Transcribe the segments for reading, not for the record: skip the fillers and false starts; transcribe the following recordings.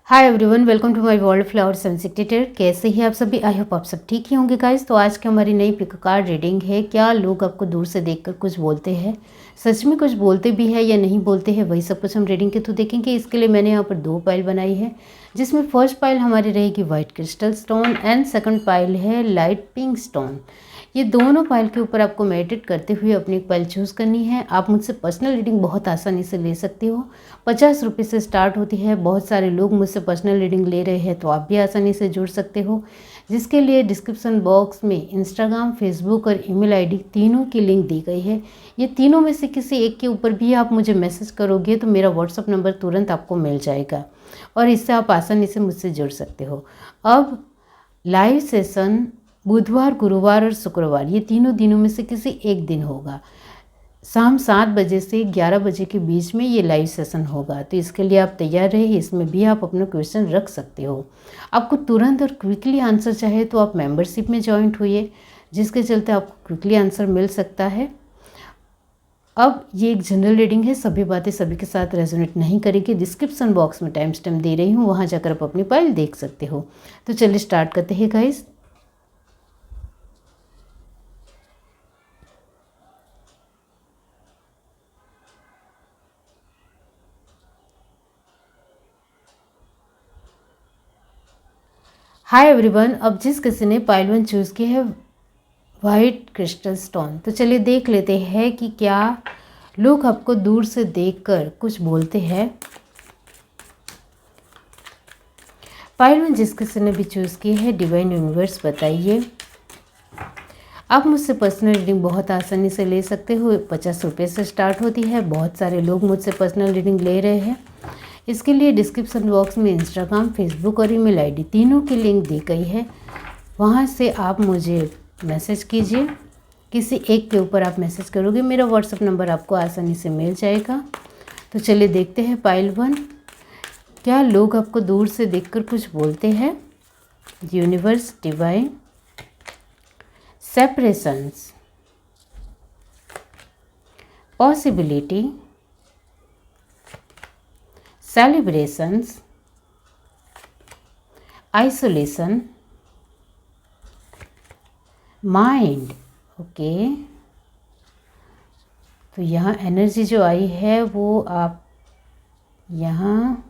Hi everyone, welcome to my world flower sensitive. कैसे ही आप सभी? आई होप आप सब ठीक ही होंगे गाइस। तो आज की हमारी नई पिक कार्ड रीडिंग है। क्या लोग आपको दूर से देखकर कुछ बोलते हैं? सच में कुछ बोलते भी है या नहीं बोलते हैं, वही सब कुछ हम रीडिंग के थ्रू देखेंगे। इसके लिए मैंने यहाँ पर 2 पाइल बनाई है, जिसमें फर्स्ट पाइल हमारी रहेगी white crystal stone and second pile है लाइट पिंक स्टोन। ये दोनों पाइल के ऊपर आपको मेडिटेट करते हुए अपनी एक पाइल चूज़ करनी है। आप मुझसे पर्सनल रीडिंग बहुत आसानी से ले सकते हो। 50 रुपये से स्टार्ट होती है। बहुत सारे लोग मुझसे पर्सनल रीडिंग ले रहे हैं, तो आप भी आसानी से जुड़ सकते हो, जिसके लिए डिस्क्रिप्शन बॉक्स में इंस्टाग्राम, फेसबुक और ईमेल आईडी तीनों की लिंक दी गई है। ये तीनों में से किसी एक के ऊपर भी आप मुझे मैसेज करोगे तो मेरा व्हाट्सअप नंबर तुरंत आपको मिल जाएगा और इससे आप आसानी से मुझसे जुड़ सकते हो। अब लाइव सेशन बुधवार, गुरुवार और शुक्रवार, ये तीनों दिनों में से किसी एक दिन होगा। शाम 7 बजे से 11 बजे के बीच में ये लाइव सेशन होगा, तो इसके लिए आप तैयार रहिए। इसमें भी आप अपना क्वेश्चन रख सकते हो। आपको तुरंत और क्विकली आंसर चाहे तो आप मेंबरशिप में ज्वाइंट होइए, जिसके चलते आपको क्विकली आंसर मिल सकता है। अब ये एक जनरल रीडिंग है, सभी बातें सभी के साथ रेजोनेट नहीं करेगी। डिस्क्रिप्शन बॉक्स में टाइम स्टैम्प दे रही हूँ, वहाँ जाकर आप अपनी फाइल देख सकते हो। तो चलिए स्टार्ट करते हैं गाइस। हाय एवरीवन, अब जिस किसी ने पाइल 1 चूज़ की है वाइट क्रिस्टल स्टोन, तो चलिए देख लेते हैं कि क्या लोग आपको दूर से देखकर कुछ बोलते हैं। पाइल 1 जिस किसी ने भी चूज़ की है, डिवाइन यूनिवर्स बताइए। आप मुझसे पर्सनल रीडिंग बहुत आसानी से ले सकते हो। 50 रुपये से स्टार्ट होती है। बहुत सारे लोग मुझसे पर्सनल रीडिंग ले रहे हैं। इसके लिए डिस्क्रिप्शन बॉक्स में इंस्टाग्राम, फेसबुक और ईमेल आईडी तीनों की लिंक दी गई है। वहाँ से आप मुझे मैसेज कीजिए। किसी एक के ऊपर आप मैसेज करोगे, मेरा व्हाट्सअप नंबर आपको आसानी से मिल जाएगा। तो चलिए देखते हैं पाइल 1, क्या लोग आपको दूर से देखकर कुछ बोलते हैं। Universe, divine, separations, possibility, celebrations, isolation, mind. Okay, तो यहाँ एनर्जी जो आई है वो आप यहाँ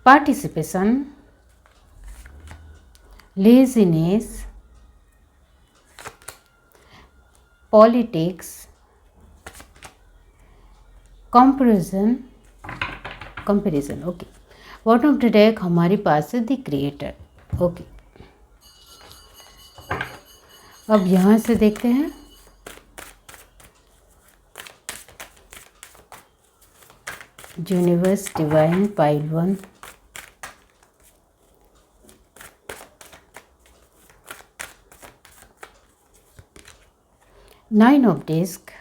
participation, laziness, politics, comparison. Okay, bottom of the deck हमारे पास है द क्रिएटर। ओके, अब यहाँ से देखते हैं। Universe, divine, pile 1, nine of disc,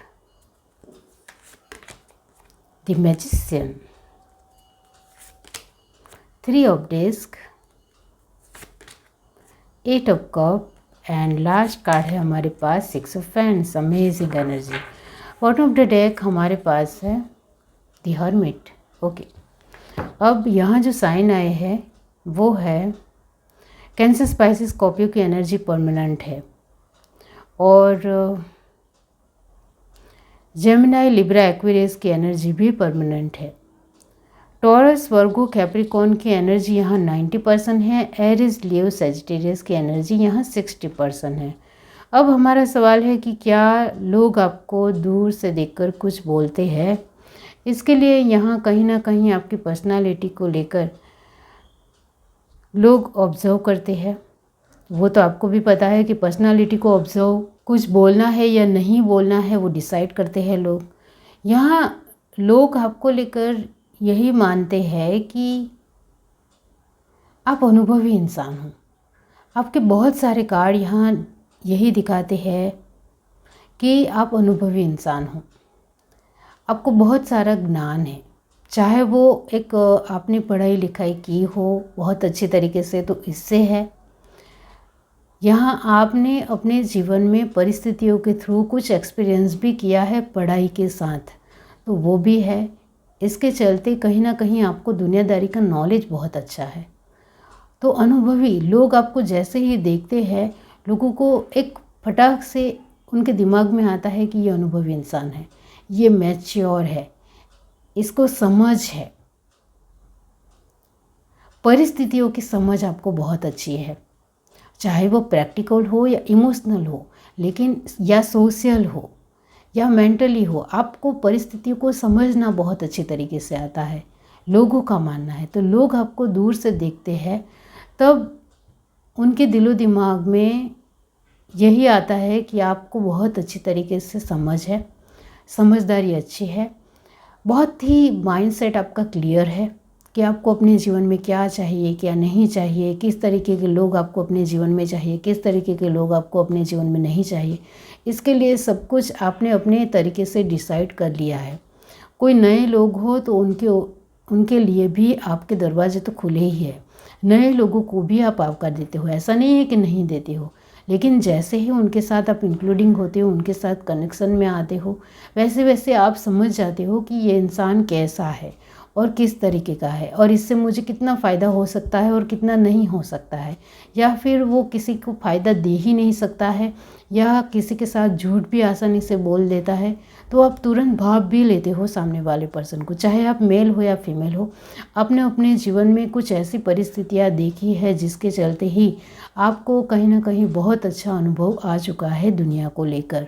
the magician, 3 of disc, 8 of cup and last card है हमारे पास 6 of fans. Amazing energy. Bottom of the deck हमारे पास है द हर्मिट। ओके, अब यहाँ जो साइन आए हैं वो है कैंसर, स्पाइसिस, स्कॉर्पियो की एनर्जी परमानेंट है और जेमिनी, लिब्रा, एक्वेरियस की एनर्जी भी परमानेंट है। टॉरस, वर्गो, कैप्रिकॉर्न की एनर्जी यहाँ 90% है। एरिस, लियो, सैजिटेरियस की एनर्जी यहाँ 60% है। अब हमारा सवाल है कि क्या लोग आपको दूर से देखकर कुछ बोलते हैं। इसके लिए यहाँ कहीं ना कहीं आपकी पर्सनालिटी को लेकर लोग ऑब्जर्व करते हैं। वो तो आपको भी पता है कि पर्सनालिटी को ऑब्जर्व, कुछ बोलना है या नहीं बोलना है वो डिसाइड करते हैं लोग। यहाँ लोग आपको लेकर यही मानते हैं कि आप अनुभवी इंसान हो। आपके बहुत सारे कार्ड यहाँ यही दिखाते हैं कि आप अनुभवी इंसान हो। आपको बहुत सारा ज्ञान है, चाहे वो एक आपने पढ़ाई लिखाई की हो बहुत अच्छी तरीके से तो इससे है, यहाँ आपने अपने जीवन में परिस्थितियों के थ्रू कुछ एक्सपीरियंस भी किया है पढ़ाई के साथ, तो वो भी है। इसके चलते कहीं ना कहीं आपको दुनियादारी का नॉलेज बहुत अच्छा है। तो अनुभवी लोग आपको जैसे ही देखते हैं, लोगों को एक फटाक से उनके दिमाग में आता है कि ये अनुभवी इंसान है, ये मैच्योर है, इसको समझ है, परिस्थितियों की समझ आपको बहुत अच्छी है। चाहे वो प्रैक्टिकल हो या इमोशनल हो, लेकिन या सोशल हो या मेंटली हो, आपको परिस्थितियों को समझना बहुत अच्छी तरीके से आता है, लोगों का मानना है। तो लोग आपको दूर से देखते हैं, तब उनके दिलो दिमाग में यही आता है कि आपको बहुत अच्छी तरीके से समझ है, समझदारी अच्छी है, बहुत ही माइंडसेट आपका क्लियर है कि आपको अपने जीवन में क्या चाहिए, क्या नहीं चाहिए, किस तरीके के लोग आपको अपने जीवन में चाहिए, किस तरीके के लोग आपको अपने जीवन में नहीं चाहिए। इसके लिए सब कुछ आपने अपने तरीके से डिसाइड कर लिया है। कोई नए लोग हो तो उनके लिए भी आपके दरवाजे तो खुले ही है। नए लोगों को भी आप आवकार देते हो, ऐसा नहीं है कि नहीं देते हो, लेकिन जैसे ही उनके साथ आप इंक्लूडिंग होते हो, उनके साथ कनेक्शन में आते हो, वैसे वैसे आप समझ जाते हो कि ये इंसान कैसा है और किस तरीके का है, और इससे मुझे कितना फ़ायदा हो सकता है और कितना नहीं हो सकता है, या फिर वो किसी को फ़ायदा दे ही नहीं सकता है, या किसी के साथ झूठ भी आसानी से बोल देता है। तो आप तुरंत भाप भी लेते हो सामने वाले पर्सन को, चाहे आप मेल हो या फीमेल हो। आपने अपने जीवन में कुछ ऐसी परिस्थितियाँ देखी है जिसके चलते ही आपको कहीं ना कहीं बहुत अच्छा अनुभव आ चुका है दुनिया को लेकर।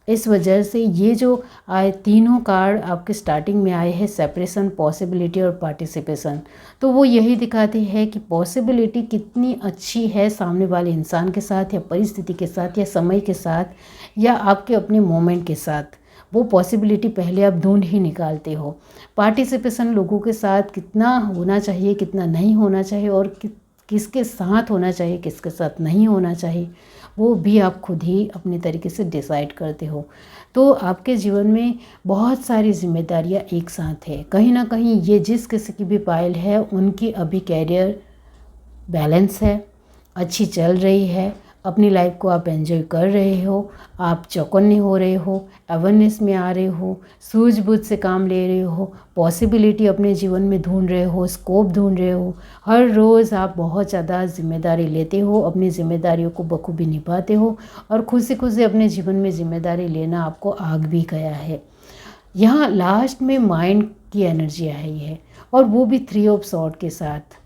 इस वजह से ये जो आए तीनों कार्ड आपके स्टार्टिंग में आए हैं, सेपरेशन, पॉसिबिलिटी और पार्टिसिपेशन, तो वो यही दिखाती है कि पॉसिबिलिटी कितनी अच्छी है सामने वाले इंसान के साथ या परिस्थिति के साथ या समय के साथ या आपके अपने मोमेंट के साथ। वो पॉसिबिलिटी पहले आप ढूंढ ही निकालते हो। पार्टिसिपेशन लोगों के साथ कितना होना चाहिए, कितना नहीं होना चाहिए, और किसके साथ होना चाहिए, किसके साथ नहीं होना चाहिए, वो भी आप खुद ही अपने तरीके से डिसाइड करते हो। तो आपके जीवन में बहुत सारी जिम्मेदारियां एक साथ है। कहीं ना कहीं ये जिस किसी की भी पायल है, उनकी अभी कैरियर बैलेंस है, अच्छी चल रही है, अपनी लाइफ को आप एंजॉय कर रहे हो, आप चौकन्ने हो रहे हो, अवेयरनेस में आ रहे हो, सूझबूझ से काम ले रहे हो, पॉसिबिलिटी अपने जीवन में ढूंढ रहे हो, स्कोप ढूंढ रहे हो। हर रोज़ आप बहुत ज़्यादा जिम्मेदारी लेते हो, अपनी जिम्मेदारियों को बखूबी निभाते हो, और खुद से अपने जीवन में जिम्मेदारी लेना आपको आग भी गया है। यहाँ लास्ट में माइंड की एनर्जी आई है, और वो भी 3 ऑफ सॉर्ड के साथ,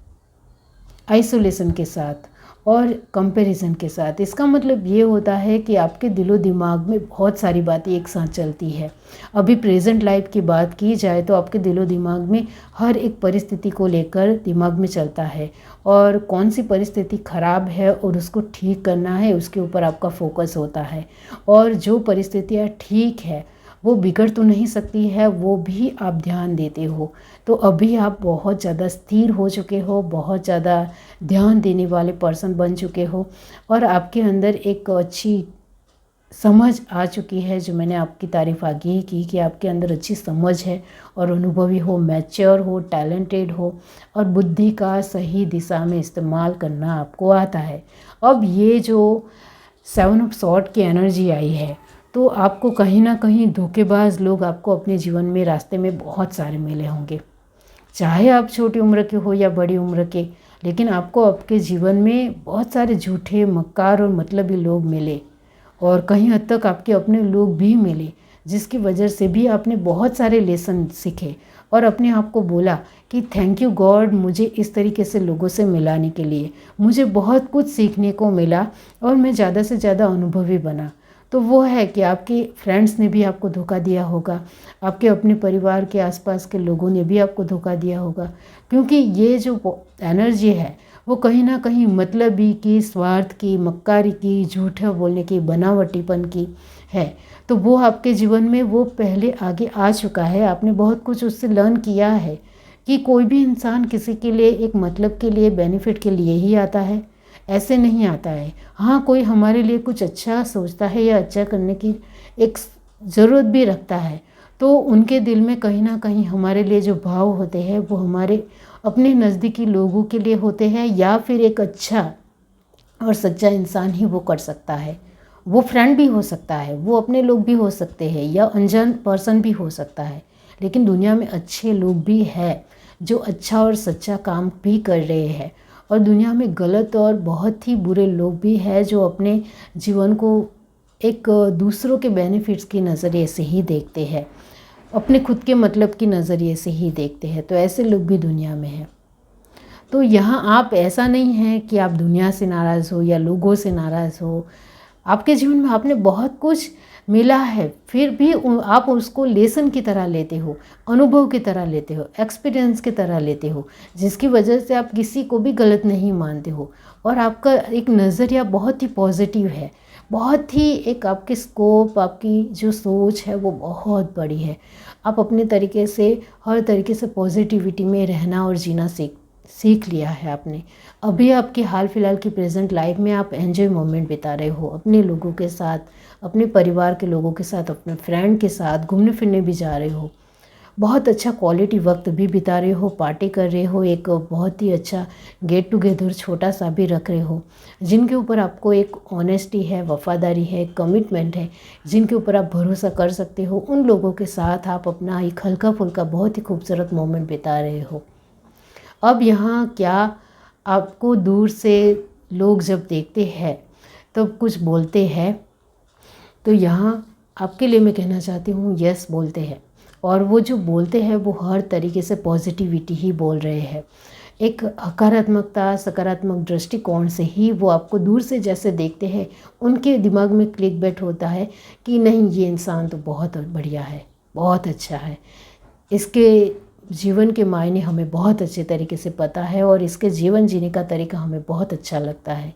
आइसोलेशन के साथ और कंपैरिजन के साथ। इसका मतलब ये होता है कि आपके दिलो दिमाग में बहुत सारी बातें एक साथ चलती है। अभी प्रेजेंट लाइफ की बात की जाए तो आपके दिलो दिमाग में हर एक परिस्थिति को लेकर दिमाग में चलता है, और कौन सी परिस्थिति ख़राब है और उसको ठीक करना है, उसके ऊपर आपका फोकस होता है। और जो परिस्थितियाँ ठीक है, वो बिगड़ तो नहीं सकती है, वो भी आप ध्यान देते हो। तो अभी आप बहुत ज़्यादा स्थिर हो चुके हो, बहुत ज़्यादा ध्यान देने वाले पर्सन बन चुके हो, और आपके अंदर एक अच्छी समझ आ चुकी है, जो मैंने आपकी तारीफ़ आगे ही की कि आपके अंदर अच्छी समझ है, और अनुभवी हो, मैच्योर हो, टैलेंटेड हो, और बुद्धि का सही दिशा में इस्तेमाल करना आपको आता है। अब ये जो 7 ऑफ सॉर्ड की एनर्जी आई है, तो आपको कहीं ना कहीं धोखेबाज लोग आपको अपने जीवन में रास्ते में बहुत सारे मिले होंगे, चाहे आप छोटी उम्र के हो या बड़ी उम्र के, लेकिन आपको आपके जीवन में बहुत सारे झूठे, मक्कार और मतलबी लोग मिले, और कहीं हद तक आपके अपने लोग भी मिले, जिसकी वजह से भी आपने बहुत सारे लेसन सीखे, और अपने आप को बोला कि थैंक यू गॉड, मुझे इस तरीके से लोगों से मिलाने के लिए, मुझे बहुत कुछ सीखने को मिला, और मैं ज़्यादा से ज़्यादा अनुभवी बना। तो वो है कि आपके फ्रेंड्स ने भी आपको धोखा दिया होगा, आपके अपने परिवार के आसपास के लोगों ने भी आपको धोखा दिया होगा, क्योंकि ये जो एनर्जी है वो कहीं ना कहीं मतलबी की, स्वार्थ की, मक्कारी की, झूठा बोलने की, बनावटीपन की है। तो वो आपके जीवन में वो पहले आगे आ चुका है, आपने बहुत कुछ उससे लर्न किया है कि कोई भी इंसान किसी के लिए, एक मतलब के लिए, बेनिफिट के लिए ही आता है, ऐसे नहीं आता है। हाँ, कोई हमारे लिए कुछ अच्छा सोचता है या अच्छा करने की एक ज़रूरत भी रखता है, तो उनके दिल में कहीं ना कहीं हमारे लिए जो भाव होते हैं वो हमारे अपने नज़दीकी लोगों के लिए होते हैं, या फिर एक अच्छा और सच्चा इंसान ही वो कर सकता है। वो फ्रेंड भी हो सकता है, वो अपने लोग भी हो सकते हैं, या अनजान पर्सन भी हो सकता है, लेकिन दुनिया में अच्छे लोग भी हैं जो अच्छा और सच्चा काम भी कर रहे हैं। और दुनिया में गलत और बहुत ही बुरे लोग भी हैं जो अपने जीवन को एक दूसरों के बेनिफिट्स की नज़रिए से ही देखते हैं, अपने खुद के मतलब की नज़रिए से ही देखते हैं। तो ऐसे लोग भी दुनिया में हैं। तो यहाँ आप ऐसा नहीं है कि आप दुनिया से नाराज़ हो या लोगों से नाराज़ हो। आपके जीवन में आपने बहुत कुछ मिला है, फिर भी आप उसको लेसन की तरह लेते हो, अनुभव की तरह लेते हो, एक्सपीरियंस की तरह लेते हो, जिसकी वजह से आप किसी को भी गलत नहीं मानते हो। और आपका एक नज़रिया बहुत ही पॉजिटिव है, बहुत ही एक आपकी स्कोप, आपकी जो सोच है वो बहुत बड़ी है। आप अपने तरीके से, हर तरीके से पॉजिटिविटी में रहना और जीना सीख लिया है आपने। अभी आपकी हाल फिलहाल की प्रेजेंट लाइफ में आप एंजॉय मोमेंट बिता रहे हो अपने लोगों के साथ, अपने परिवार के लोगों के साथ, अपने फ्रेंड के साथ घूमने फिरने भी जा रहे हो, बहुत अच्छा क्वालिटी वक्त भी बिता रहे हो, पार्टी कर रहे हो, एक बहुत ही अच्छा गेट टुगेदर छोटा सा भी रख रहे हो, जिनके ऊपर आपको एक ऑनेस्टी है, वफादारी है, कमिटमेंट है, जिनके ऊपर आप भरोसा कर सकते हो। उन लोगों के साथ आप अपना एक हल्का फुल्का बहुत ही खूबसूरत मोमेंट बिता रहे हो। अब यहाँ क्या, आपको दूर से लोग जब देखते हैं तो कुछ बोलते हैं, तो यहाँ आपके लिए मैं कहना चाहती हूँ यस बोलते हैं। और वो जो बोलते हैं वो हर तरीके से पॉजिटिविटी ही बोल रहे हैं, एक हकारात्मकता, सकारात्मक दृष्टिकोण से ही वो आपको दूर से जैसे देखते हैं, उनके दिमाग में क्लिक बैठ होता है कि नहीं, ये इंसान तो बहुत बढ़िया है, बहुत अच्छा है, इसके जीवन के मायने हमें बहुत अच्छे तरीके से पता है और इसके जीवन जीने का तरीका हमें बहुत अच्छा लगता है।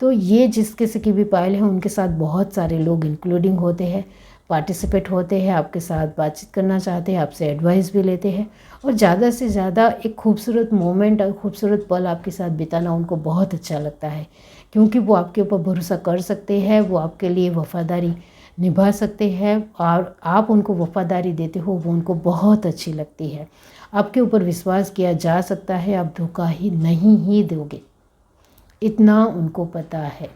तो ये जिस किसी की भी पायल है, उनके साथ बहुत सारे लोग इंक्लूडिंग होते हैं, पार्टिसिपेट होते हैं, आपके साथ बातचीत करना चाहते हैं, आपसे एडवाइस भी लेते हैं, और ज़्यादा से ज़्यादा एक खूबसूरत मोमेंट, खूबसूरत पल आपके साथ बिताना उनको बहुत अच्छा लगता है, क्योंकि वो आपके ऊपर भरोसा कर सकते हैं, वो आपके लिए वफ़ादारी निभा सकते हैं, और आप उनको वफ़ादारी देते हो, वो उनको बहुत अच्छी लगती है। आपके ऊपर विश्वास किया जा सकता है, आप धोखा ही नहीं ही दोगे, इतना उनको पता है।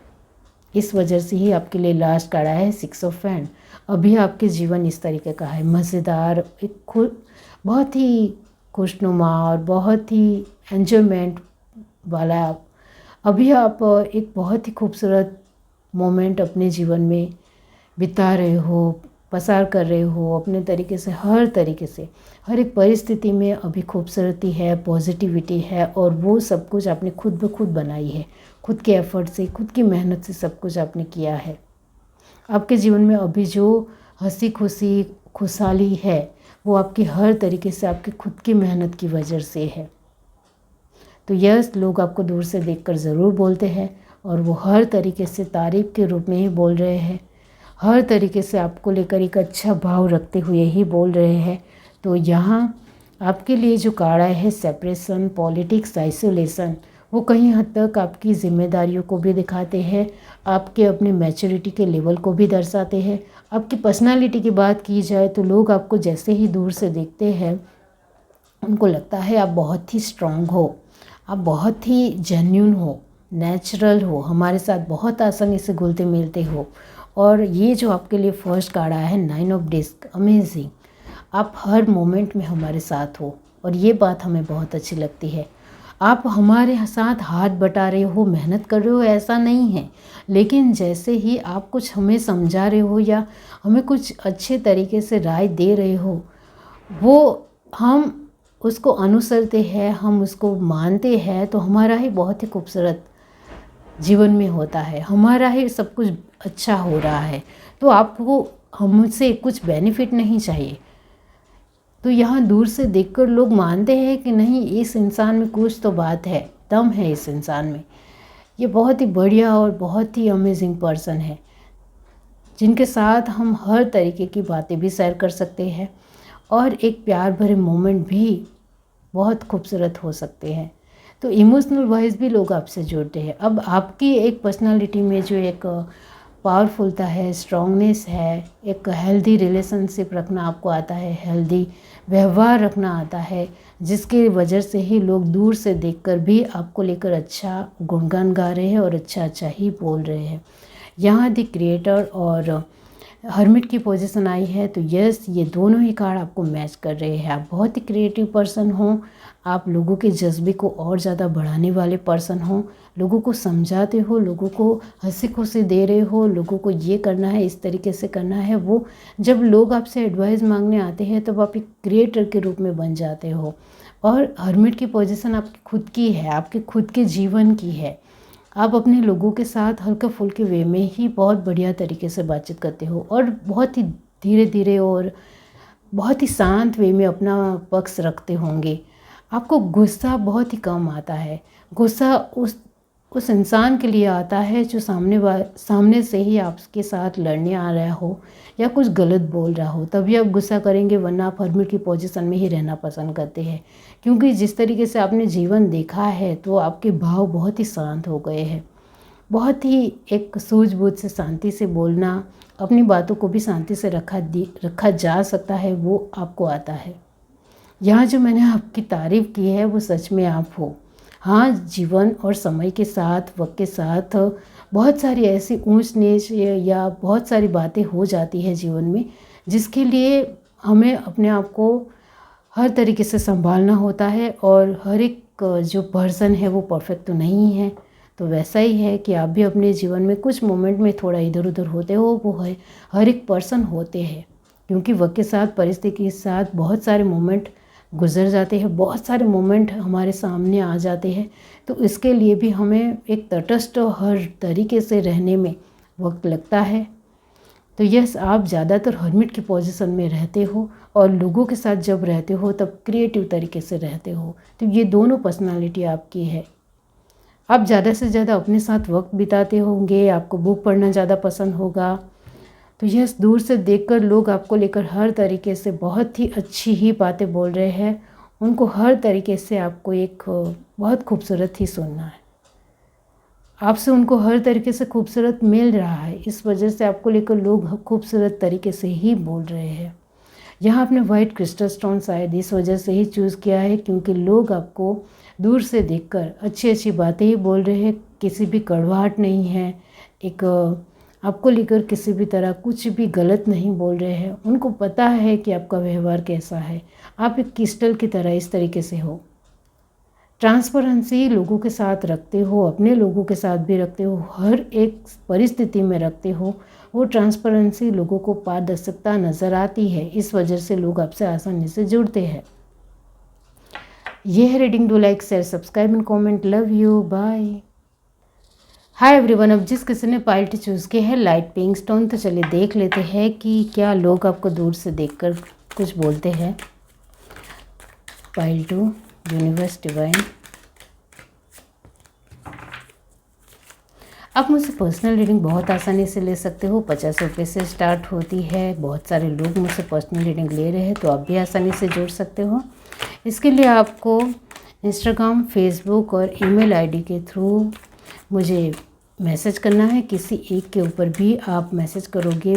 इस वजह से ही आपके लिए लास्ट कार्ड आया है 6 ऑफ फैन। अभी आपके जीवन इस तरीके का है, मज़ेदार, एक बहुत ही खुशनुमा और बहुत ही एन्जॉयमेंट वाला। अभी आप एक बहुत ही खूबसूरत मोमेंट अपने जीवन में बिता रहे हो, पसार कर रहे हो अपने तरीके से, हर तरीके से, हर एक परिस्थिति में अभी खूबसूरती है, पॉजिटिविटी है, और वो सब कुछ आपने खुद ब खुद बनाई है, खुद के एफर्ट से, खुद की मेहनत से सब कुछ आपने किया है। आपके जीवन में अभी जो हंसी खुशी खुशहाली है वो आपकी हर तरीके से आपकी खुद की मेहनत की वजह से है। तो यह लोग आपको दूर से देखकर ज़रूर बोलते हैं, और वो हर तरीके से तारीफ़ के रूप में ही बोल रहे हैं, हर तरीके से आपको लेकर एक अच्छा भाव रखते हुए ही बोल रहे हैं। तो यहाँ आपके लिए जो कार्ड आया है सेपरेशन, पॉलिटिक्स, आइसोलेशन, वो कहीं हद तक आपकी जिम्मेदारियों को भी दिखाते हैं, आपके अपने मैच्योरिटी के लेवल को भी दर्शाते हैं। आपकी पर्सनालिटी की बात की जाए तो लोग आपको जैसे ही दूर से देखते हैं उनको लगता है आप बहुत ही स्ट्रांग हो, आप बहुत ही जेन्युइन हो, नेचुरल हो, हमारे साथ बहुत आसानी से घुलते मिलते हो। और ये जो आपके लिए फर्स्ट कार्ड आया है 9 ऑफ डिस्क, अमेजिंग, आप हर मोमेंट में हमारे साथ हो, और ये बात हमें बहुत अच्छी लगती है। आप हमारे साथ हाथ बटा रहे हो, मेहनत कर रहे हो, ऐसा नहीं है, लेकिन जैसे ही आप कुछ हमें समझा रहे हो या हमें कुछ अच्छे तरीके से राय दे रहे हो, वो हम उसको अनुसरते हैं, हम उसको मानते हैं, तो हमारा ही बहुत ही खूबसूरत जीवन में होता है, हमारा ही सब कुछ अच्छा हो रहा है। तो आपको हमसे कुछ बेनिफिट नहीं चाहिए। तो यहाँ दूर से देखकर लोग मानते हैं कि नहीं, इस इंसान में कुछ तो बात है, दम है इस इंसान में, ये बहुत ही बढ़िया और बहुत ही अमेजिंग पर्सन है, जिनके साथ हम हर तरीके की बातें भी शेयर कर सकते हैं, और एक प्यार भरे मोमेंट भी बहुत खूबसूरत हो सकते हैं। तो इमोशनल वाइज भी लोग आपसे जुड़ते हैं। अब आपकी एक पर्सनालिटी में जो एक पावरफुलता है, स्ट्रॉन्गनेस है, एक हेल्दी रिलेशनशिप रखना आपको आता है, हेल्दी व्यवहार रखना आता है, जिसकी वजह से ही लोग दूर से देखकर भी आपको लेकर अच्छा गुणगान गा रहे हैं और अच्छा अच्छा ही बोल रहे हैं। यहाँ द क्रिएटर और हर्मिट की पोजीशन आई है, तो यस, ये दोनों ही कार्ड आपको मैच कर रहे हैं। आप बहुत ही क्रिएटिव पर्सन हो, आप लोगों के जज्बे को और ज़्यादा बढ़ाने वाले पर्सन हो, लोगों को समझाते हो, लोगों को हंसी खुशी दे रहे हो, लोगों को ये करना है, इस तरीके से करना है। वो जब लोग आपसे एडवाइस मांगने आते हैं तब आप एक क्रिएटर के रूप में बन जाते हो। और हर्मिट की पोजीशन आपकी खुद की है, आपके खुद के जीवन की है। आप अपने लोगों के साथ हल्के फुल्के वे में ही बहुत बढ़िया तरीके से बातचीत करते हो और बहुत ही धीरे धीरे और बहुत ही शांत वे में अपना पक्ष रखते होंगे। आपको गुस्सा बहुत ही कम आता है। गुस्सा उस इंसान के लिए आता है जो सामने से ही आपके साथ लड़ने आ रहा हो या कुछ गलत बोल रहा हो, तभी आप गुस्सा करेंगे, वरना आप हर्मिट की पोजीशन में ही रहना पसंद करते हैं। क्योंकि जिस तरीके से आपने जीवन देखा है तो आपके भाव बहुत ही शांत हो गए हैं। बहुत ही एक सूझबूझ से शांति से बोलना, अपनी बातों को भी शांति से रखा जा सकता है, वो आपको आता है। यहाँ जो मैंने आपकी तारीफ़ की है वो सच में आप हो। हाँ, जीवन और समय के साथ, वक्त के साथ बहुत सारी ऐसी ऊंच नीच या बहुत सारी बातें हो जाती है जीवन में, जिसके लिए हमें अपने आप को हर तरीके से संभालना होता है। और हर एक जो पर्सन है वो परफेक्ट तो नहीं है, तो वैसा ही है कि आप भी अपने जीवन में कुछ मोमेंट में थोड़ा इधर उधर होते हो, वो है हर एक पर्सन होते हैं। क्योंकि वक्त के साथ, परिस्थिति के साथ बहुत सारे मोमेंट गुजर जाते हैं, बहुत सारे मोमेंट हमारे सामने आ जाते हैं। तो इसके लिए भी हमें एक तटस्थ हर तरीके से रहने में वक्त लगता है। तो यस, आप ज़्यादातर हर्मिट की पोजीशन में रहते हो और लोगों के साथ जब रहते हो तब क्रिएटिव तरीके से रहते हो। तो ये दोनों पर्सनालिटी आपकी है। आप ज़्यादा से ज़्यादा अपने साथ वक्त बिताते होंगे, आपको बुक पढ़ना ज़्यादा पसंद होगा। तो यस, दूर से देखकर लोग आपको लेकर हर तरीके से बहुत ही अच्छी ही बातें बोल रहे हैं। उनको हर तरीके से आपको एक बहुत खूबसूरत ही सुनना है। आपसे उनको हर तरीके से खूबसूरत मिल रहा है, इस वजह से आपको लेकर लोग खूबसूरत तरीके से ही बोल रहे हैं। यहाँ आपने वाइट क्रिस्टल स्टोन शायद इस वजह से ही चूज़ किया है, क्योंकि लोग आपको दूर से देखकर अच्छी अच्छी बातें ही बोल रहे हैं। किसी भी कड़वाहट नहीं है, एक आपको लेकर किसी भी तरह कुछ भी गलत नहीं बोल रहे हैं। उनको पता है कि आपका व्यवहार कैसा है। आप एक क्रिस्टल की तरह इस तरीके से हो। ट्रांसपेरेंसी लोगों के साथ रखते हो, अपने लोगों के साथ भी रखते हो, हर एक परिस्थिति में रखते हो। वो ट्रांसपेरेंसी लोगों को पारदर्शिता नज़र आती है, इस वजह से लोग आपसे आसानी से जुड़ते हैं। ये है reading. Do like, share, subscribe and comment. Love you, bye. Hi everyone. अब जिस किसी ने पाइल टू चूज़ किया है लाइट पिंक स्टोन, तो चलिए देख लेते हैं कि क्या लोग आपको दूर से देखकर कुछ बोलते हैं। Pile two, universe, divine. आप मुझसे पर्सनल रीडिंग बहुत आसानी से ले सकते हो। 50 रुपये से स्टार्ट होती है। बहुत सारे लोग मुझसे पर्सनल रीडिंग ले रहे हैं, तो आप भी आसानी से जुड़ सकते हो। इसके लिए आपको इंस्टाग्राम, फेसबुक और ईमेल आईडी के थ्रू मुझे मैसेज करना है। किसी एक के ऊपर भी आप मैसेज करोगे,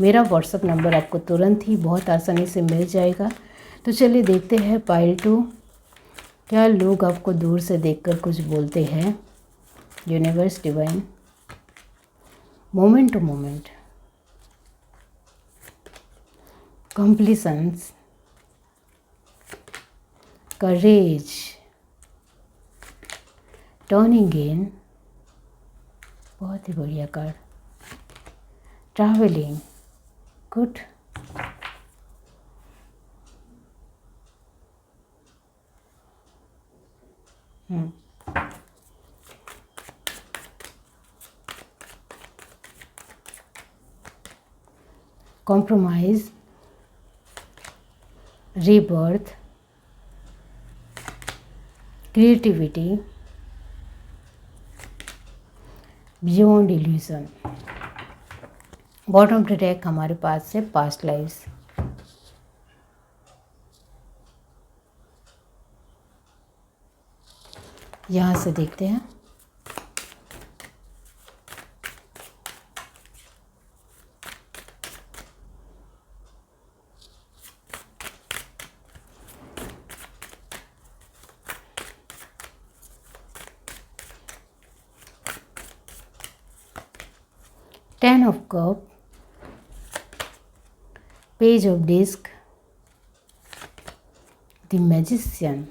मेरा व्हाट्सएप नंबर आपको तुरंत ही बहुत आसानी से मिल जाएगा। तो चलिए देखते हैं पाइल टू, क्या लोग आपको दूर से देखकर कुछ बोलते हैं। Universe, divine, moment to moment, completions, courage, turning in, बहुत ही बढ़िया card, travelling, good, compromise, rebirth, creativity, beyond illusion। Bottom deck हमारे पास से पास्ट लाइव्स। यहाँ से देखते हैं। 10 of Cup, Page of Disc, the Magician,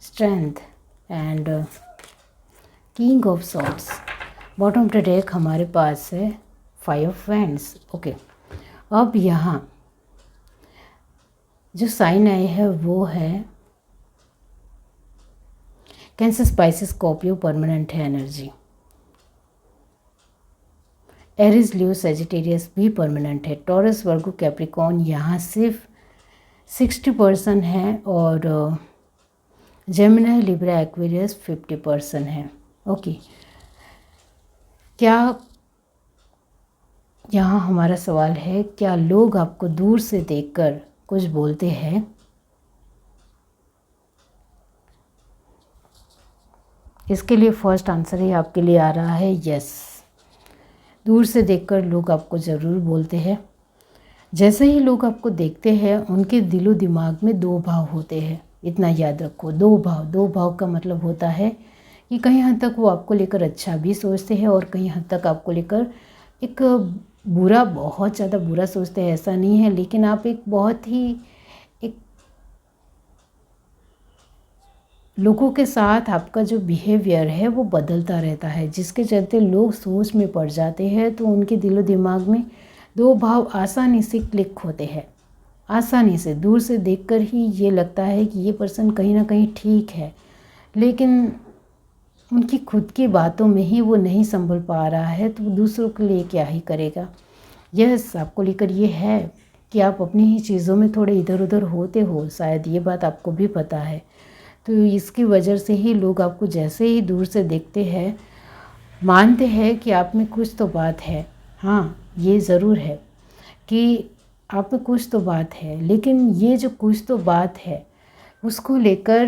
Strength and King of Swords। Bottom of the deck हमारे पास है 5 of Wands। ओके, अब यहाँ जो साइन आए है वो है कैंसर, स्पाइसिस, स्कॉर्पियो परमानेंट है एनर्जी। एरिस, लियो, सेजिटेरियस भी परमानेंट है। टॉरस, वर्गो, कैप्रिकॉर्न यहाँ सिर्फ 60% है और जेमिनी, लिब्रा, एक्वेरियस 50% है। ओके, क्या यहाँ हमारा सवाल है, क्या लोग आपको दूर से देखकर कुछ बोलते हैं? इसके लिए फर्स्ट आंसर ही आपके लिए आ रहा है यस। दूर से देखकर लोग आपको ज़रूर बोलते हैं। जैसे ही लोग आपको देखते हैं उनके दिलो दिमाग में दो भाव होते हैं, इतना याद रखो। दो भाव का मतलब होता है कि कहीं हद तक वो आपको लेकर अच्छा भी सोचते हैं और कहीं हद तक आपको लेकर एक बुरा, बहुत ज़्यादा बुरा सोचते हैं ऐसा नहीं है, लेकिन आप एक बहुत ही लोगों के साथ आपका जो बिहेवियर है वो बदलता रहता है, जिसके चलते लोग सोच में पड़ जाते हैं। तो उनके दिलो दिमाग में दो भाव आसानी से क्लिक होते हैं, आसानी से। दूर से देखकर ही ये लगता है कि ये पर्सन कहीं ना कहीं ठीक है, लेकिन उनकी खुद की बातों में ही वो नहीं संभल पा रहा है, तो दूसरों के लिए क्या ही करेगा। यस, आपको लेकर ये है कि आप अपनी ही चीज़ों में थोड़े इधर उधर होते हो, शायद ये बात आपको भी पता है। तो इसकी वजह से ही लोग आपको जैसे ही दूर से देखते हैं मानते हैं कि आप में कुछ तो बात है। हाँ, ये ज़रूर है कि आप में कुछ तो बात है, लेकिन ये जो कुछ तो बात है उसको लेकर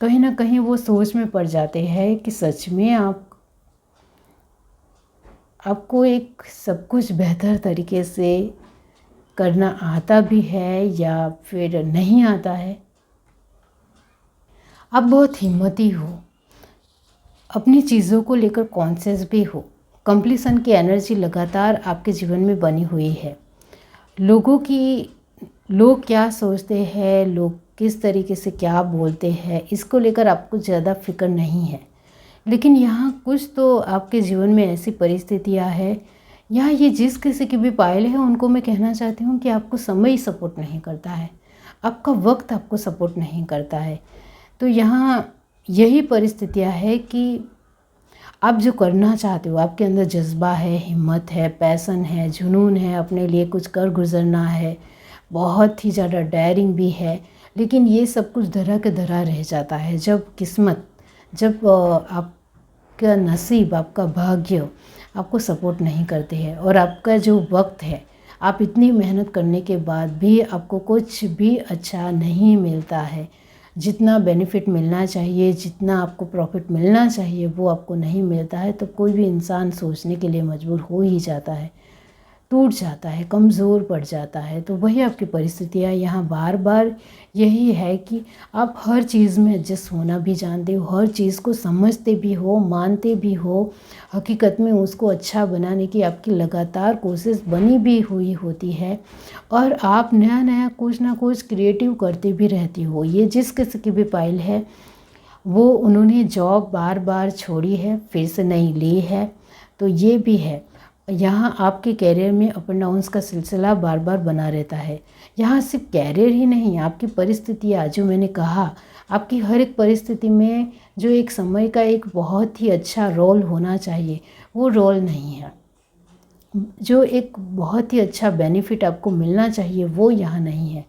कहीं ना कहीं वो सोच में पड़ जाते हैं कि सच में आपको एक सब कुछ बेहतर तरीके से करना आता भी है या फिर नहीं आता है। आप बहुत हिम्मती हो, अपनी चीज़ों को लेकर कॉन्शियस भी हो। कंप्लीशन की एनर्जी लगातार आपके जीवन में बनी हुई है। लोग क्या सोचते हैं, लोग किस तरीके से क्या बोलते हैं, इसको लेकर आपको ज़्यादा फिक्र नहीं है। लेकिन यहाँ कुछ तो आपके जीवन में ऐसी परिस्थितियाँ हैं, यहाँ ये जिस किसी की भी पायल है उनको मैं कहना चाहती हूँ कि आपको समय सपोर्ट नहीं करता है, आपका वक्त आपको सपोर्ट नहीं करता है। तो यहाँ यही परिस्थितियाँ है कि आप जो करना चाहते हो, आपके अंदर जज्बा है, हिम्मत है, पैसन है, जुनून है, अपने लिए कुछ कर गुजरना है, बहुत ही ज़्यादा डेयरिंग भी है, लेकिन ये सब कुछ धरा के धरा रह जाता है जब आपका नसीब, आपका भाग्य आपको सपोर्ट नहीं करते हैं और आपका जो वक्त है, आप इतनी मेहनत करने के बाद भी आपको कुछ भी अच्छा नहीं मिलता है। जितना बेनिफिट मिलना चाहिए, जितना आपको प्रॉफिट मिलना चाहिए वो आपको नहीं मिलता है, तो कोई भी इंसान सोचने के लिए मजबूर हो ही जाता है, टूट जाता है, कमज़ोर पड़ जाता है। तो वही आपकी परिस्थितियाँ यहाँ बार बार यही है कि आप हर चीज़ में एडजस्ट होना भी जानते हो, हर चीज़ को समझते भी हो, मानते भी हो, हकीकत में उसको अच्छा बनाने की आपकी लगातार कोशिश बनी भी हुई होती है और आप नया नया कुछ ना कुछ क्रिएटिव करते भी रहती हो। ये जिस किसी की भी पाइल है वो उन्होंने जॉब बार बार छोड़ी है, फिर से नई ली है, तो ये भी है। यहाँ आपके कैरियर में अप एंड डाउन्स का सिलसिला बार बार बना रहता है। यहाँ सिर्फ कैरियर ही नहीं, आपकी परिस्थितियाँ, जो मैंने कहा, आपकी हर एक परिस्थिति में जो एक समय का एक बहुत ही अच्छा रोल होना चाहिए वो रोल नहीं है, जो एक बहुत ही अच्छा बेनिफिट आपको मिलना चाहिए वो यहाँ नहीं है।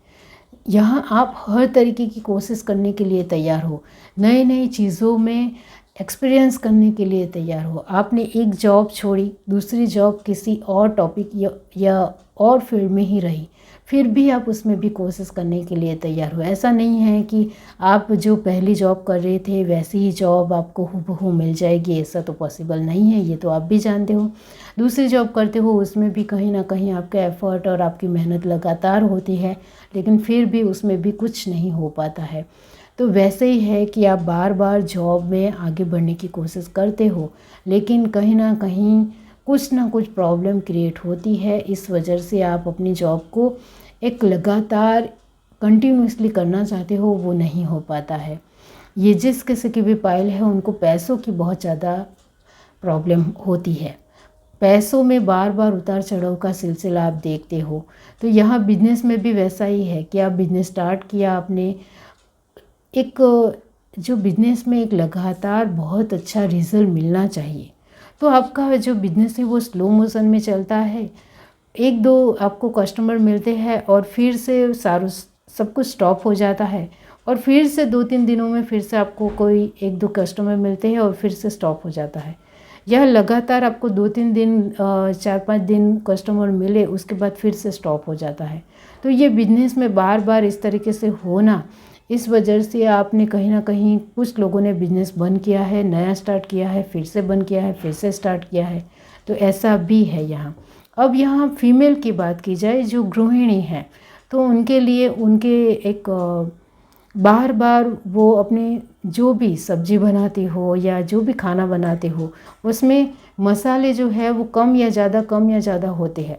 यहाँ आप हर तरीके की कोशिश करने के लिए तैयार हो, नई नई चीज़ों में एक्सपीरियंस करने के लिए तैयार हो। आपने एक जॉब छोड़ी, दूसरी जॉब किसी और टॉपिक या और फील्ड में ही रही, फिर भी आप उसमें भी कोशिश करने के लिए तैयार हो। ऐसा नहीं है कि आप जो पहली जॉब कर रहे थे वैसी ही जॉब आपको हूबहू मिल जाएगी, ऐसा तो पॉसिबल नहीं है, ये तो आप भी जानते हो। दूसरी जॉब करते हो उसमें भी कहीं ना कहीं आपका एफर्ट और आपकी मेहनत लगातार होती है, लेकिन फिर भी उसमें भी कुछ नहीं हो पाता है। तो वैसे ही है कि आप बार बार जॉब में आगे बढ़ने की कोशिश करते हो, लेकिन कहीं ना कुछ प्रॉब्लम क्रिएट होती है। इस वजह से आप अपनी जॉब को एक लगातार कंटिन्यूसली करना चाहते हो, वो नहीं हो पाता है। ये जिस किसी की भी पाइल है उनको पैसों की बहुत ज़्यादा प्रॉब्लम होती है। पैसों में बार बार उतार चढ़ाव का सिलसिला आप देखते हो। तो यहाँ बिजनेस में भी वैसा ही है कि आप बिजनेस स्टार्ट किया आपने, एक जो बिजनेस में एक लगातार बहुत अच्छा रिजल्ट मिलना चाहिए, तो आपका जो बिजनेस है वो स्लो मोशन में चलता है। एक दो आपको कस्टमर मिलते हैं और फिर से सारा सब कुछ स्टॉप हो जाता है, और फिर से 2-3 दिनों में फिर से आपको कोई 1-2 कस्टमर मिलते हैं और फिर से स्टॉप हो जाता है। यह लगातार आपको 2-3 दिन 4-5 दिन कस्टमर मिले, उसके बाद फिर से स्टॉप हो जाता है। तो ये बिजनेस में बार बार इस तरीके से होना, इस वजह से आपने कहीं ना कहीं, कुछ लोगों ने बिजनेस बंद किया है, नया स्टार्ट किया है, फिर से बंद किया है, फिर से स्टार्ट किया है। तो ऐसा भी है यहाँ। अब यहाँ फीमेल की बात की जाए जो गृहिणी है, तो उनके लिए उनके एक बार बार वो अपने जो भी सब्जी बनाती हो या जो भी खाना बनाते हो, उसमें मसाले जो है वो कम या ज़्यादा होते हैं।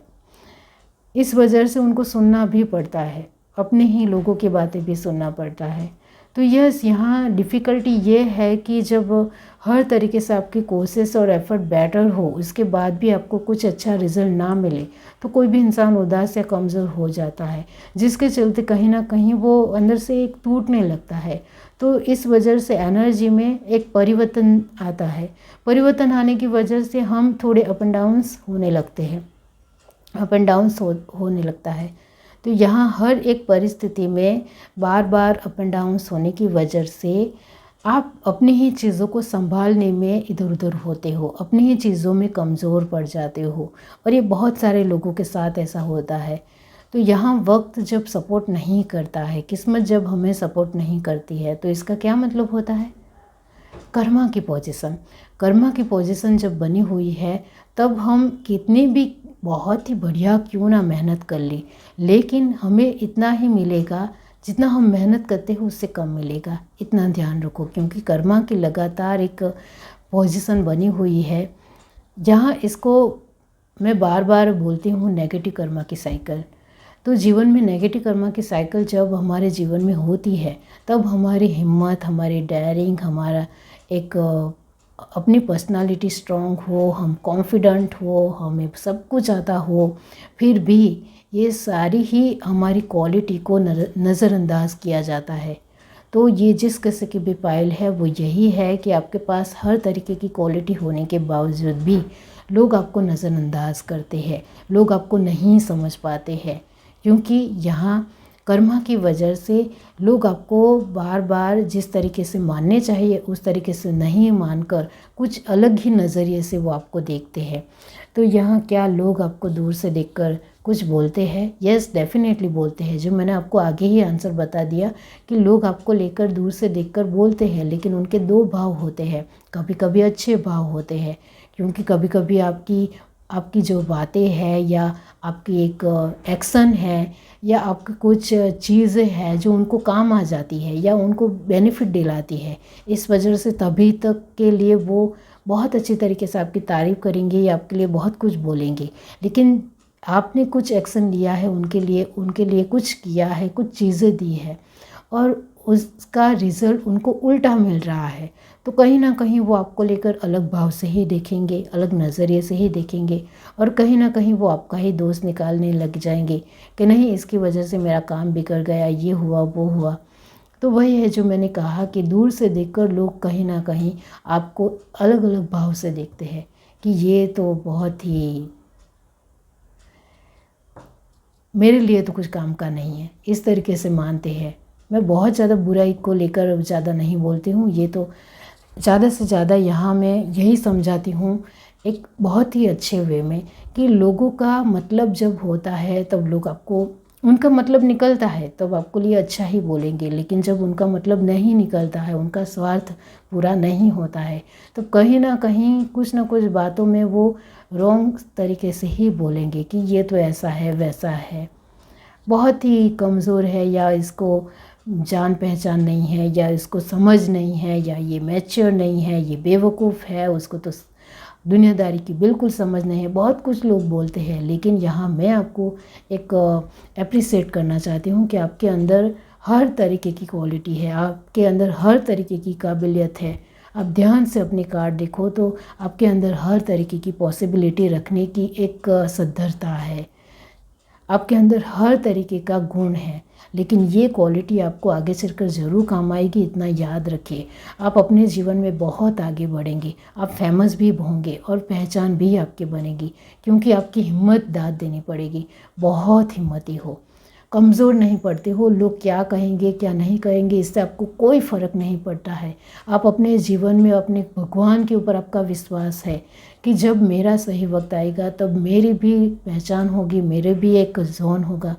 इस वजह से उनको सुनना भी पड़ता है, अपने ही लोगों की बातें भी सुनना पड़ता है। तो यहाँ डिफ़िकल्टी ये है कि जब हर तरीके से आपकी कोशिश और एफ़र्ट बेटर हो, उसके बाद भी आपको कुछ अच्छा रिज़ल्ट ना मिले, तो कोई भी इंसान उदास या कमज़ोर हो जाता है, जिसके चलते कहीं ना कहीं वो अंदर से एक टूटने लगता है। तो इस वजह से एनर्जी में एक परिवर्तन आता है। परिवर्तन आने की वजह से हम थोड़े अप एंड डाउन्स होने लगते हैं, अप एंड डाउन्स होने लगता है। तो यहाँ हर एक परिस्थिति में बार बार अप एंड डाउन्स होने की वजह से आप अपनी ही चीज़ों को संभालने में इधर उधर होते हो, अपनी ही चीज़ों में कमज़ोर पड़ जाते हो, और ये बहुत सारे लोगों के साथ ऐसा होता है। तो यहाँ वक्त जब सपोर्ट नहीं करता है, किस्मत जब हमें सपोर्ट नहीं करती है, तो इसका क्या मतलब होता है? कर्मा की पोजीशन जब बनी हुई है, तब हम कितनी भी बहुत ही बढ़िया क्यों ना मेहनत कर ली, लेकिन हमें इतना ही मिलेगा जितना हम मेहनत करते हैं उससे कम मिलेगा। इतना ध्यान रखो, क्योंकि कर्मा की लगातार एक पोजीशन बनी हुई है, जहाँ इसको मैं बार बार बोलती हूँ नेगेटिव कर्मा की साइकिल। तो जीवन में नेगेटिव कर्मा की साइकिल जब हमारे जीवन में होती है, तब हमारी हिम्मत, हमारी डेयरिंग, हमारा एक अपनी पर्सनालिटी स्ट्रॉन्ग हो, हम कॉन्फिडेंट हो, हमें सब कुछ आता हो, फिर भी ये सारी ही हमारी क्वालिटी को नज़रअंदाज किया जाता है। तो ये जिस किसी की भी पाइल है वो यही है कि आपके पास हर तरीके की क्वालिटी होने के बावजूद भी लोग आपको नज़रअंदाज करते हैं, लोग आपको नहीं समझ पाते हैं, क्योंकि यहाँ कर्मा की वजह से लोग आपको बार बार जिस तरीके से मानने चाहिए उस तरीके से नहीं मानकर कुछ अलग ही नज़रिए से वो आपको देखते हैं। तो यहाँ क्या लोग आपको दूर से देखकर कुछ बोलते हैं? यस, डेफिनेटली बोलते हैं। जो मैंने आपको आगे ही आंसर बता दिया कि लोग आपको लेकर दूर से देखकर बोलते हैं, लेकिन उनके दो भाव होते हैं। कभी कभी अच्छे भाव होते हैं, क्योंकि कभी कभी आपकी जो बातें हैं या आपकी एक एक्शन है या आपकी कुछ चीज़ें हैं जो उनको काम आ जाती है या उनको बेनिफिट दिलाती है, इस वजह से तभी तक के लिए वो बहुत अच्छी तरीके से आपकी तारीफ़ करेंगे या आपके लिए बहुत कुछ बोलेंगे। लेकिन आपने कुछ एक्शन लिया है उनके लिए कुछ किया है, कुछ चीज़ें दी है, और उसका रिज़ल्ट उनको उल्टा मिल रहा है, तो कहीं ना कहीं वो आपको लेकर अलग भाव से ही देखेंगे, अलग नज़रिए से ही देखेंगे, और कहीं ना कहीं वो आपका ही दोष निकालने लग जाएंगे कि नहीं, इसकी वजह से मेरा काम बिगड़ गया, ये हुआ वो हुआ। तो वही है जो मैंने कहा कि दूर से देखकर लोग कहीं ना कहीं आपको अलग अलग भाव से देखते हैं कि ये तो बहुत ही, मेरे लिए तो कुछ काम का नहीं है, इस तरीके से मानते हैं। मैं बहुत ज़्यादा बुराई को लेकर ज़्यादा नहीं बोलती हूँ, ये तो ज़्यादा से ज़्यादा यहाँ मैं यही समझाती हूँ एक बहुत ही अच्छे वे में कि लोगों का मतलब जब होता है तब लोग आपको, उनका मतलब निकलता है तब आपके लिए अच्छा ही बोलेंगे, लेकिन जब उनका मतलब नहीं निकलता है, उनका स्वार्थ पूरा नहीं होता है, तो कहीं ना कहीं कुछ ना कुछ बातों में वो रॉन्ग तरीके से ही बोलेंगे कि ये तो ऐसा है वैसा है, बहुत ही कमज़ोर है, या इसको जान पहचान नहीं है, या इसको समझ नहीं है, या ये मैच्योर नहीं है, ये बेवकूफ़ है, उसको तो दुनियादारी की बिल्कुल समझ नहीं है। बहुत कुछ लोग बोलते हैं, लेकिन यहाँ मैं आपको एक अप्रिशिएट करना चाहती हूँ कि आपके अंदर हर तरीके की क्वालिटी है, आपके अंदर हर तरीके की काबिलियत है। आप ध्यान से अपने कार्ड देखो तो आपके अंदर हर तरीके की पॉसिबिलिटी रखने की एक सद्धरता है, आपके अंदर हर तरीके का गुण है। लेकिन ये क्वालिटी आपको आगे चलकर ज़रूर काम आएगी, इतना याद रखिए। आप अपने जीवन में बहुत आगे बढ़ेंगे, आप फेमस भी होंगे और पहचान भी आपकी बनेगी, क्योंकि आपकी हिम्मत दाद देनी पड़ेगी। बहुत हिम्मती हो, कमज़ोर नहीं पड़ते हो। लोग क्या कहेंगे क्या नहीं कहेंगे इससे आपको कोई फ़र्क नहीं पड़ता है। आप अपने जीवन में अपने भगवान के ऊपर आपका विश्वास है कि जब मेरा सही वक्त आएगा तब मेरी भी पहचान होगी, मेरे भी एक जोन होगा,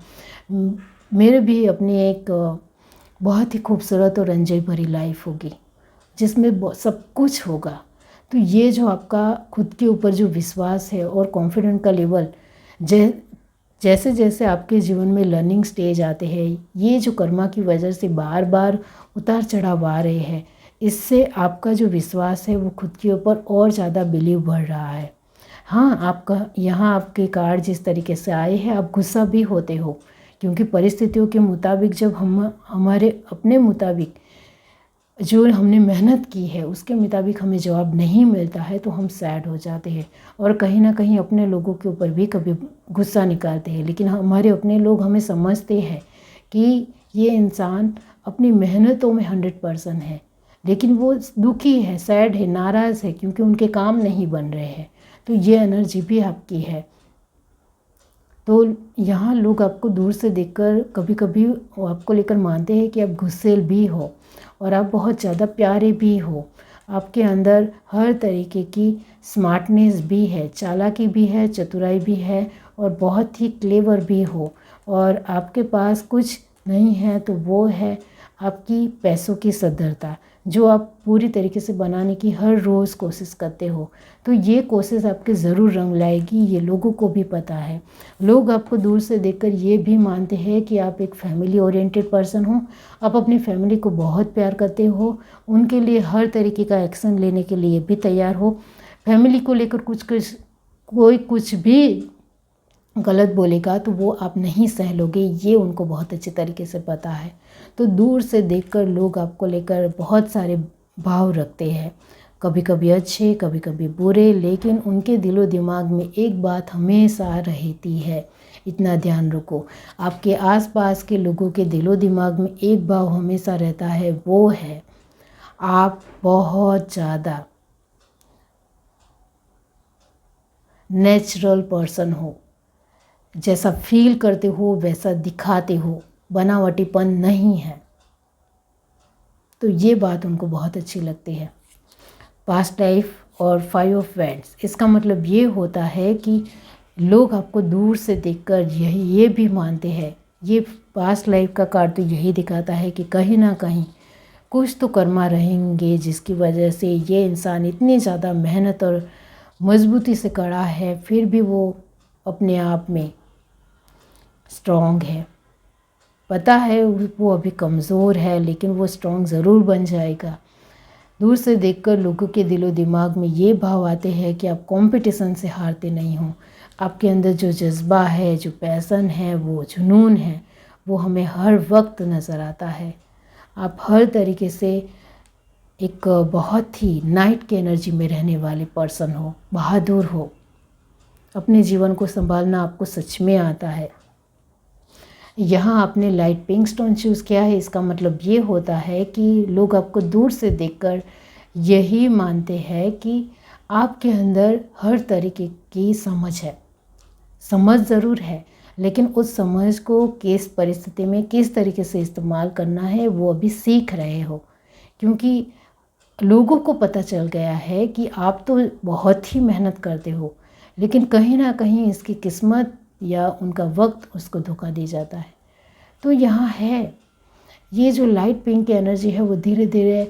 मेरे भी अपनी एक बहुत ही खूबसूरत और एंजॉय भरी लाइफ होगी जिसमें सब कुछ होगा। तो ये जो आपका खुद के ऊपर जो विश्वास है और कॉन्फिडेंट का लेवल, जैसे जैसे आपके जीवन में लर्निंग स्टेज आते हैं, ये जो कर्मा की वजह से बार बार उतार चढ़ाव आ रहे हैं, इससे आपका जो विश्वास है वो खुद के ऊपर और ज़्यादा बिलीव बढ़ रहा है। हाँ, आपका यहाँ आपके कार्ड जिस तरीके से आए हैं, आप गुस्सा भी होते हो, क्योंकि परिस्थितियों के मुताबिक जब हम हमारे अपने मुताबिक जो हमने मेहनत की है उसके मुताबिक हमें जवाब नहीं मिलता है तो हम सैड हो जाते हैं, और कहीं ना कहीं अपने लोगों के ऊपर भी कभी गुस्सा निकालते हैं। लेकिन हमारे अपने लोग हमें समझते हैं कि ये इंसान अपनी मेहनतों में 100% है, लेकिन वो दुखी है, सैड है, नाराज़ है, क्योंकि उनके काम नहीं बन रहे हैं। तो ये एनर्जी भी आपकी है। तो यहाँ लोग आपको दूर से देखकर कभी कभी आपको लेकर मानते हैं कि आप गुस्सेल भी हो और आप बहुत ज़्यादा प्यारे भी हो। आपके अंदर हर तरीके की स्मार्टनेस भी है, चालाकी भी है, चतुराई भी है, और बहुत ही क्लेवर भी हो। और आपके पास कुछ नहीं है तो वो है आपकी पैसों की सद्धरता, जो आप पूरी तरीके से बनाने की हर रोज़ कोशिश करते हो। तो ये कोशिश आपके ज़रूर रंग लाएगी, ये लोगों को भी पता है। लोग आपको दूर से देखकर ये भी मानते हैं कि आप एक फैमिली ओरिएंटेड पर्सन हो, आप अपनी फैमिली को बहुत प्यार करते हो, उनके लिए हर तरीके का एक्शन लेने के लिए भी तैयार हो। फैमिली को लेकर कोई कुछ भी गलत बोलेगा तो वो आप नहीं सह लोगे, ये उनको बहुत अच्छे तरीके से पता है। तो दूर से देखकर लोग आपको लेकर बहुत सारे भाव रखते हैं, कभी कभी अच्छे, कभी कभी बुरे, लेकिन उनके दिलो दिमाग में एक बात हमेशा रहती है, इतना ध्यान रखो। आपके आसपास के लोगों के दिलो दिमाग में एक भाव हमेशा रहता है, वो है आप बहुत ज़्यादा नेचुरल पर्सन हो, जैसा फील करते हो वैसा दिखाते हो, बनावटीपन नहीं है। तो ये बात उनको बहुत अच्छी लगती है। पास्ट लाइफ और 5 ऑफ वैंड्स, इसका मतलब ये होता है कि लोग आपको दूर से देखकर ये भी मानते हैं, ये पास्ट लाइफ का कार्ड तो यही दिखाता है कि कहीं ना कहीं कुछ तो कर्मा रहेंगे जिसकी वजह से ये इंसान इतनी ज़्यादा मेहनत और मजबूती से खड़ा है, फिर भी वो अपने आप में स्ट्रॉन्ग है। पता है वो अभी कमज़ोर है, लेकिन वो स्ट्रॉन्ग ज़रूर बन जाएगा। दूर से देखकर लोगों के दिलो दिमाग में ये भाव आते हैं कि आप कंपटीशन से हारते नहीं हो। आपके अंदर जो जज्बा है, जो पैसन है, वो जुनून है, वो हमें हर वक्त नज़र आता है। आप हर तरीके से एक बहुत ही नाइट की एनर्जी में रहने वाले पर्सन हो, बहादुर हो, अपने जीवन को संभालना आपको सच में आता है। यहाँ आपने लाइट पिंक स्टोन चूज़ किया है, इसका मतलब ये होता है कि लोग आपको दूर से देखकर यही मानते हैं कि आपके अंदर हर तरीके की समझ है। समझ ज़रूर है, लेकिन उस समझ को किस परिस्थिति में किस तरीके से इस्तेमाल करना है वो अभी सीख रहे हो, क्योंकि लोगों को पता चल गया है कि आप तो बहुत ही मेहनत करते हो, लेकिन कहीं ना कहीं इसकी किस्मत या उनका वक्त उसको धोखा दे जाता है। तो यहाँ है ये जो लाइट पिंक की एनर्जी है वो धीरे धीरे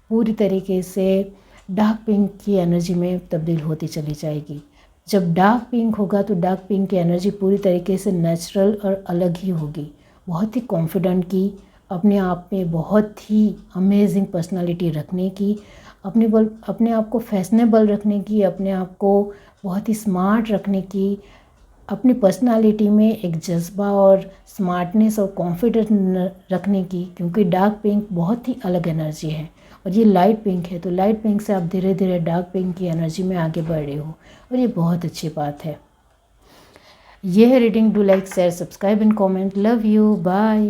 पूरी तरीके से डार्क पिंक की एनर्जी में तब्दील होती चली जाएगी। जब डार्क पिंक होगा तो डार्क पिंक की एनर्जी पूरी तरीके से नेचुरल और अलग ही होगी, बहुत ही कॉन्फिडेंट की, अपने आप में बहुत ही अमेजिंग पर्सनालिटी रखने की, अपने आप को फैशनेबल रखने की, अपने आप को बहुत ही स्मार्ट रखने की, अपनी पर्सनालिटी में एक जज्बा और स्मार्टनेस और कॉन्फिडेंस रखने की, क्योंकि डार्क पिंक बहुत ही अलग एनर्जी है और ये लाइट पिंक है। तो लाइट पिंक से आप धीरे धीरे डार्क पिंक की एनर्जी में आगे बढ़ रहे हो और ये बहुत अच्छी बात है। ये है reading. Do like, share, subscribe and comment. Love you, bye.